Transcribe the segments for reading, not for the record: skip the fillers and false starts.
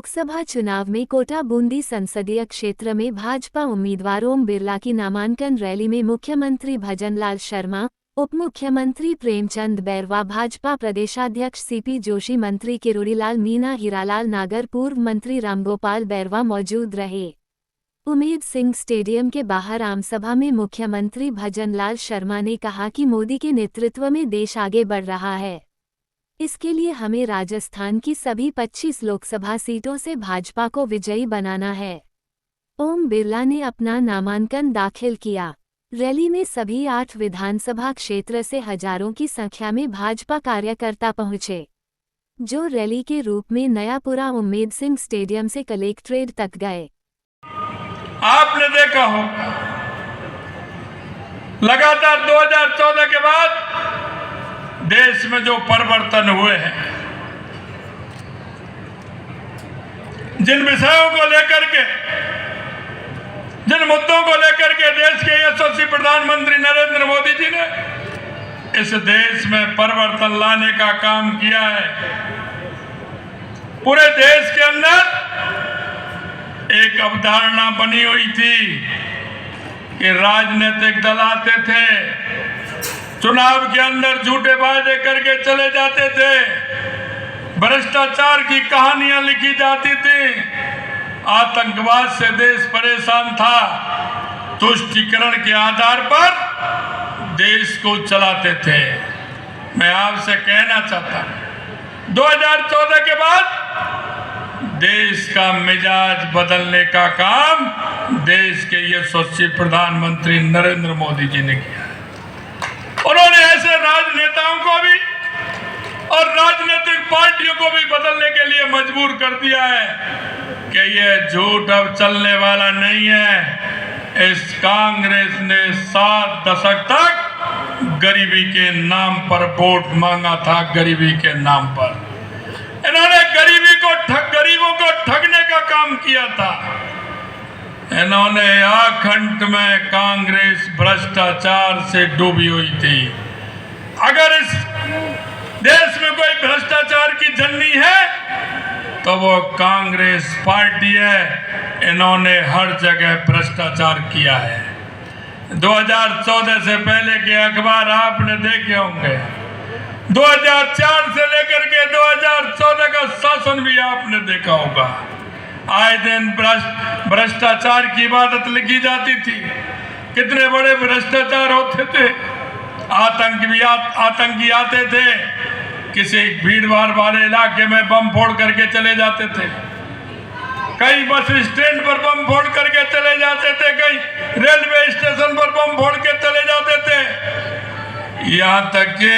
लोकसभा चुनाव में कोटा बूंदी संसदीय क्षेत्र में भाजपा उम्मीदवार ओम बिरला की नामांकन रैली में मुख्यमंत्री भजनलाल शर्मा, उप मुख्यमंत्री प्रेमचंद बैरवा, भाजपा प्रदेशाध्यक्ष सीपी जोशी, मंत्री किरोड़ीलाल मीणा, हीरालाल नागर, पूर्व मंत्री रामगोपाल बैरवा मौजूद रहे। उम्मेद सिंह स्टेडियम के बाहर आमसभा में मुख्यमंत्री भजनलाल शर्मा ने कहा कि मोदी के नेतृत्व में देश आगे बढ़ रहा है। इसके लिए हमें राजस्थान की सभी 25 लोकसभा सीटों से भाजपा को विजयी बनाना है। ओम बिरला ने अपना नामांकन दाखिल किया। रैली में सभी 8 विधानसभा क्षेत्र से हजारों की संख्या में भाजपा कार्यकर्ता पहुंचे, जो रैली के रूप में नयापुरा उम्मेद सिंह स्टेडियम से कलेक्ट्रेट तक गए। आपने देखा हो लगातार 2014 के बाद देश में जो परिवर्तन हुए हैं, जिन विषयों को लेकर के, जिन मुद्दों को लेकर के देश के यशस्वी प्रधानमंत्री नरेंद्र मोदी जी ने इस देश में परिवर्तन लाने का काम किया है। पूरे देश के अंदर एक अवधारणा बनी हुई थी कि राजनीतिक दल आते थे, चुनाव के अंदर झूठे वादे करके चले जाते थे, भ्रष्टाचार की कहानियां लिखी जाती थी, आतंकवाद से देश परेशान था, तुष्टीकरण के आधार पर देश को चलाते थे। मैं आपसे कहना चाहता हूं 2014 के बाद देश का मिजाज बदलने का काम देश के यशस्वी प्रधानमंत्री नरेंद्र मोदी जी ने किया। उन्होंने ऐसे राजनेताओं को भी और राजनीतिक पार्टियों को भी बदलने के लिए मजबूर कर दिया है कि ये झूठ अब चलने वाला नहीं है। इस कांग्रेस ने 7 दशक तक गरीबी के नाम पर वोट मांगा था। गरीबी के नाम पर इन्होंने गरीबों को ठगने का काम किया था। इन्होंने आखंड में कांग्रेस भ्रष्टाचार से डूबी हुई थी। अगर इस देश में कोई भ्रष्टाचार की जननी है तो वो कांग्रेस पार्टी है। इन्होंने हर जगह भ्रष्टाचार किया है। 2014 से पहले के अखबार आपने देखे होंगे। 2004 से लेकर के 2014 का शासन भी आपने देखा होगा। आए दिन भ्रष्टाचार की इबादत लिखी जाती थी। कितने बड़े भ्रष्टाचार होते थे। आतंकी आते थे, किसी भीड़ भाड़ वाले इलाके में बम फोड़ करके चले जाते थे, कई बस स्टैंड पर बम फोड़ करके चले जाते थे, कई रेलवे स्टेशन पर बम फोड़ के चले जाते थे, यहाँ तक कि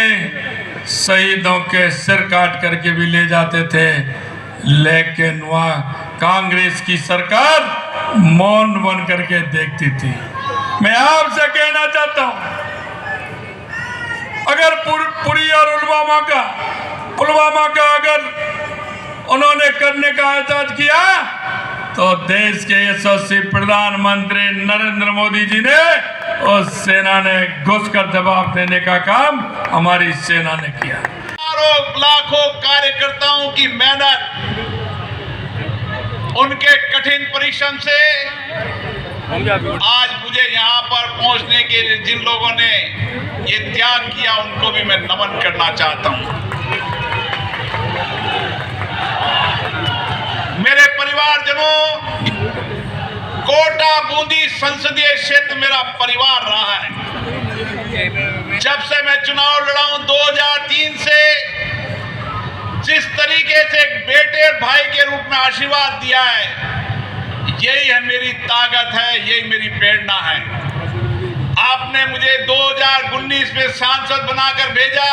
शहीदों के सिर काट करके भी ले जाते थे। लेकिन वहाँ कांग्रेस की सरकार मौन बन करके देखती थी। मैं आपसे कहना चाहता हूँ, अगर पुरी और पुलवामा का अगर उन्होंने करने का एहसास किया तो देश के यशस्वी प्रधानमंत्री नरेंद्र मोदी जी ने उस सेना ने घुसकर जवाब देने का काम हमारी सेना ने किया। लाखों कार्यकर्ताओं की मेहनत, उनके कठिन परिश्रम से आज मुझे यहाँ पर पहुँचने के लिए जिन लोगों ने ये त्याग किया उनको भी मैं नमन करना चाहता हूँ। मेरे परिवारजनों, कोटा बूंदी संसदीय क्षेत्र मेरा परिवार रहा है। जब से मैं चुनाव लड़ा हूं 2003 से, जिस तरीके से एक बेटे और भाई के रूप में आशीर्वाद दिया है, यही है मेरी ताकत है, यही मेरी प्रेरणा है। आपने मुझे 2019 में सांसद बनाकर भेजा।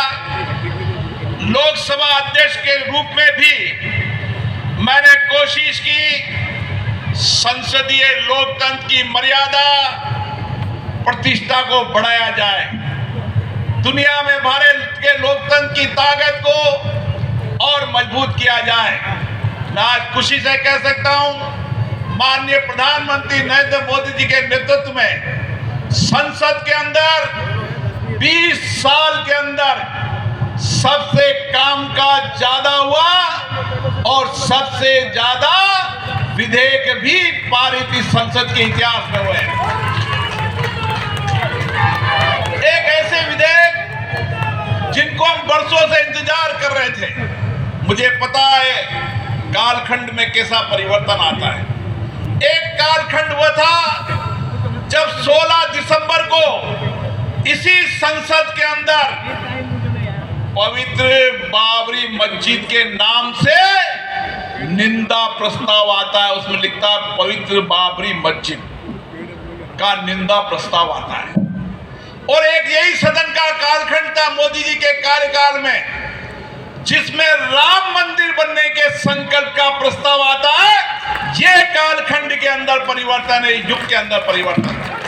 लोकसभा अध्यक्ष के रूप में भी मैंने कोशिश की संसदीय लोकतंत्र की मर्यादा प्रतिष्ठा को बढ़ाया जाए, दुनिया में भारत के लोकतंत्र की ताकत को और मजबूत किया जाए। मैं आज खुशी से कह सकता हूं, माननीय प्रधानमंत्री नरेंद्र मोदी जी के नेतृत्व में संसद के अंदर 20 साल के अंदर सबसे कामकाज ज्यादा हुआ और सबसे ज्यादा विधेयक भी पारित इस संसद के इतिहास में हुए। एक ऐसे विधेयक जिनको हम वर्षों से इंतजार कर रहे थे। मुझे पता है कालखंड में कैसा परिवर्तन आता है। एक कालखंड वो था जब 16 दिसंबर को इसी संसद के अंदर पवित्र बाबरी मस्जिद के नाम से निंदा प्रस्ताव आता है। उसमें लिखता है पवित्र बाबरी मस्जिद का निंदा प्रस्ताव आता है। और एक यही सदन का कालखंड था मोदी जी के कार्यकाल में, जिसमें राम मंदिर बनने के संकल्प का प्रस्ताव आता है। यह कालखंड के अंदर परिवर्तन है, युग के अंदर परिवर्तन है।